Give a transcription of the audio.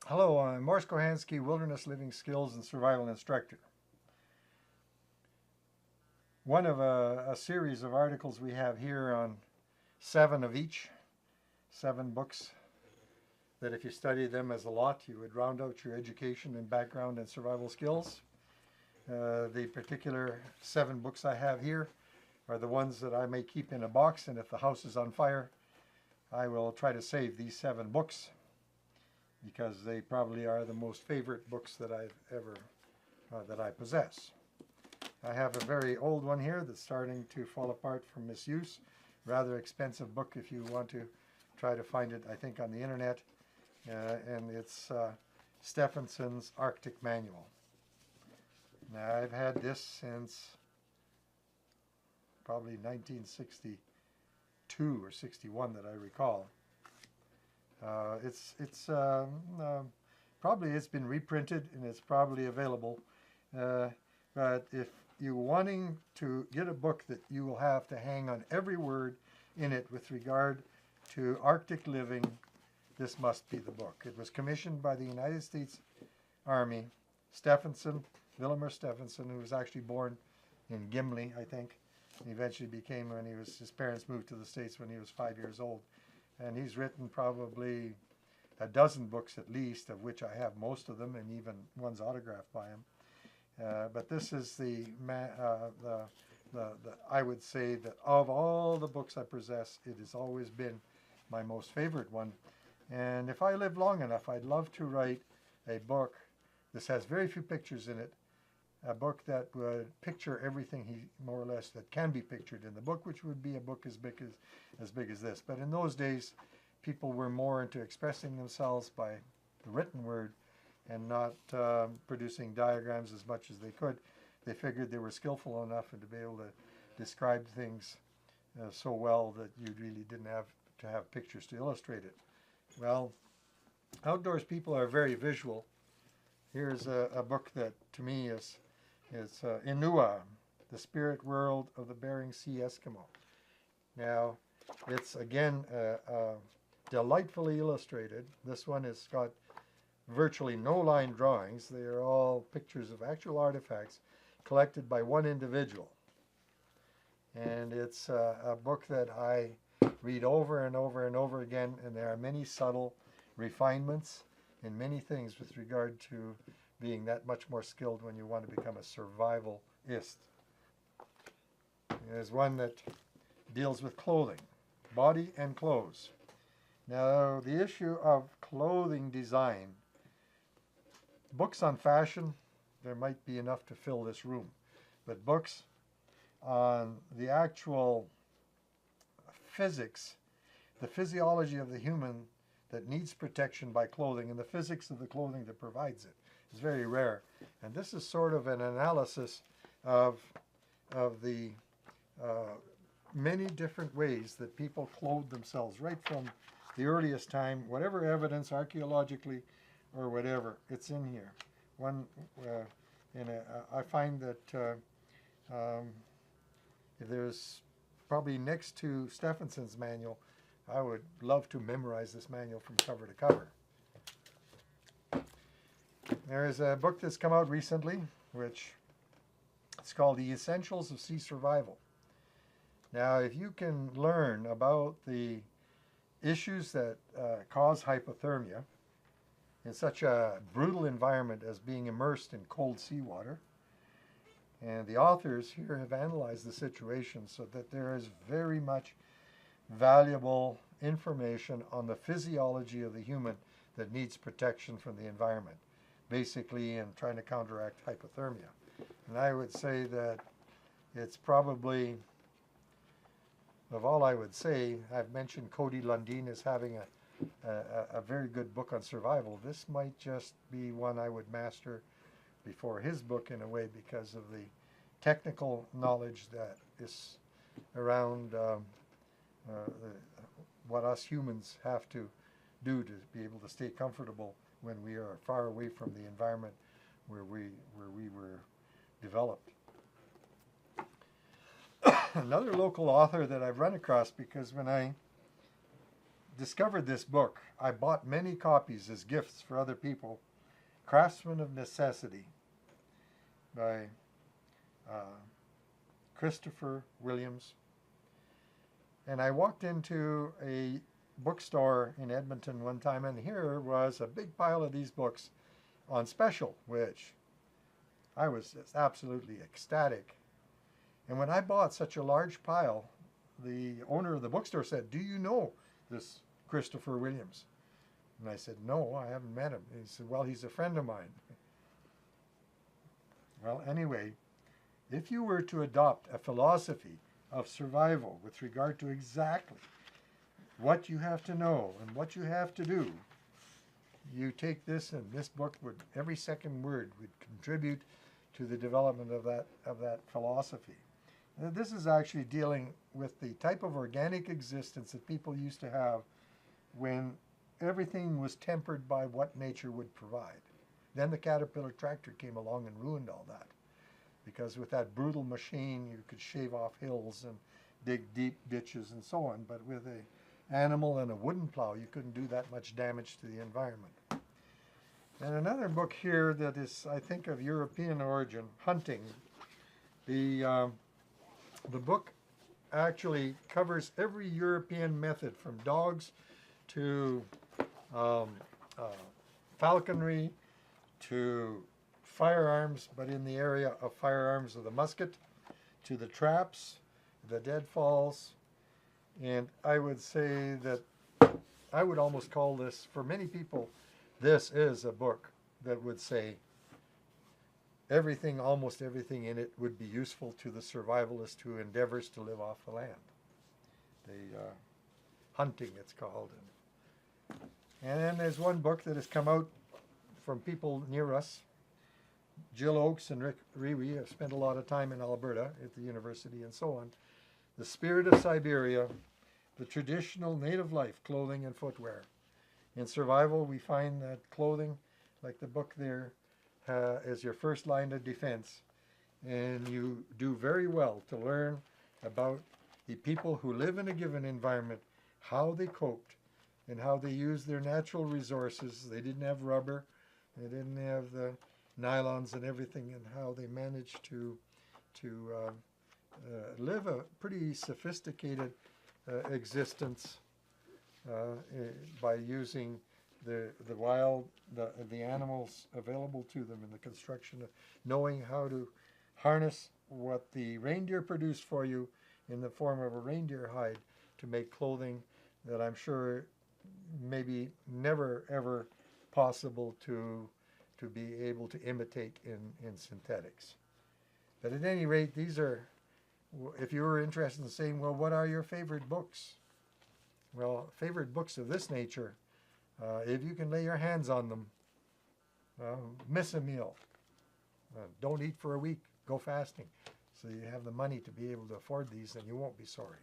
Hello, I'm Kochanski, Wilderness Living Skills and Survival Instructor. One of a series of articles we have here on 7 of each, 7 books that if you study them as a lot, you would round out your education and background and survival skills. The particular 7 books I have here are the ones that I may keep in a box, and if the house is on fire, I will try to save these 7 books because they probably are the most favorite books that I've ever that I possess. I have a very old one here that's starting to fall apart from misuse. Rather expensive book if you want to try to find it, I think, on the internet. And it's Stefansson's Arctic Manual. Now, I've had this since probably 1962 or 61 that I recall. Probably it's been reprinted and it's probably available. But if you're wanting to get a book that you will have to hang on every word in it with regard to Arctic living, this must be the book. It was commissioned by the United States Army. Stefansson, Wilhelmer Stefansson, who was actually born in Gimli, I think. He eventually became, his parents moved to the States when he was 5 years old. And he's written probably a dozen books at least, of which I have most of them, and even one's autographed by him. But this is I would say that of all the books I possess, it has always been my most favorite one. And if I live long enough, I'd love to write a book. This has very few pictures in it. A book that would picture everything more or less that can be pictured in the book, which would be a book as big as this. But in those days, people were more into expressing themselves by the written word and not producing diagrams as much as they could. They figured they were skillful enough and to be able to describe things so well that you really didn't have to have pictures to illustrate it. Well, outdoors people are very visual. Here's a book that to me is INUA, The Spirit World of the Bering Sea Eskimo. Now, it's again delightfully illustrated. This one has got virtually no line drawings. They are all pictures of actual artifacts collected by one individual. And it's a book that I read over and over and over again, and there are many subtle refinements in many things with regard to being that much more skilled when you want to become a survivalist. There's one that deals with clothing, body and clothes. Now, the issue of clothing design, books on fashion, there might be enough to fill this room, but books on the actual physics, the physiology of the human that needs protection by clothing and the physics of the clothing that provides it is very rare. And this is sort of an analysis of the many different ways that people clothe themselves right from the earliest time, whatever evidence archaeologically or whatever, it's in here. I find that if there's probably next to Stefansson's manual, I would love to memorize this manual from cover to cover. There is a book that's come out recently, which it's called The Essentials of Sea Survival. Now, if you can learn about the issues that cause hypothermia in such a brutal environment as being immersed in cold seawater, and the authors here have analyzed the situation so that there is very much valuable information on the physiology of the human that needs protection from the environment, basically in trying to counteract hypothermia. And I would say that it's probably, of all I would say, I've mentioned Cody Lundin as having a very good book on survival. This might just be one I would master before his book in a way because of the technical knowledge that is around what us humans have to do to be able to stay comfortable when we are far away from the environment where we were developed. Another local author that I've run across, because when I discovered this book, I bought many copies as gifts for other people. Craftsmen of Necessity by Christopher Williams. And I walked into a bookstore in Edmonton one time, and here was a big pile of these books on special, which I was just absolutely ecstatic. And when I bought such a large pile, the owner of the bookstore said, "Do you know this Christopher Williams?" And I said, "No, I haven't met him." And he said, "Well, he's a friend of mine." Well, anyway, if you were to adopt a philosophy of survival with regard to exactly what you have to know and what you have to do, you take this, and this book would, every second word would contribute to the development of that philosophy. And this is actually dealing with the type of organic existence that people used to have when everything was tempered by what nature would provide. Then the Caterpillar tractor came along and ruined all that, because with that brutal machine you could shave off hills and dig deep ditches and so on, but with an animal and a wooden plow you couldn't do that much damage to the environment. And another book here that is, I think, of European origin, Hunting. The book actually covers every European method, from dogs to falconry to firearms, but in the area of firearms of the musket, to the traps, the deadfalls. And I would say that I would almost call this, for many people, this is a book that would say everything, almost everything in it would be useful to the survivalist who endeavors to live off the land. The Hunting, it's called. And then there's one book that has come out from people near us. Jill Oakes and Rick Riewe have spent a lot of time in Alberta at the university and so on. The Spirit of Siberia, the traditional native life, clothing and footwear. In survival, we find that clothing, like the book there, is your first line of defense. And you do very well to learn about the people who live in a given environment, how they coped, and how they used their natural resources. They didn't have rubber, they didn't have the nylons and everything, and how they managed to live a pretty sophisticated existence by using the animals available to them in the construction of knowing how to harness what the reindeer produced for you in the form of a reindeer hide to make clothing that I'm sure maybe never ever possible to be able to imitate in synthetics. But at any rate, these are, if you were interested in saying, well, what are your favorite books? Well, favorite books of this nature, if you can lay your hands on them, miss a meal. Don't eat for a week, go fasting. So you have the money to be able to afford these, and you won't be sorry.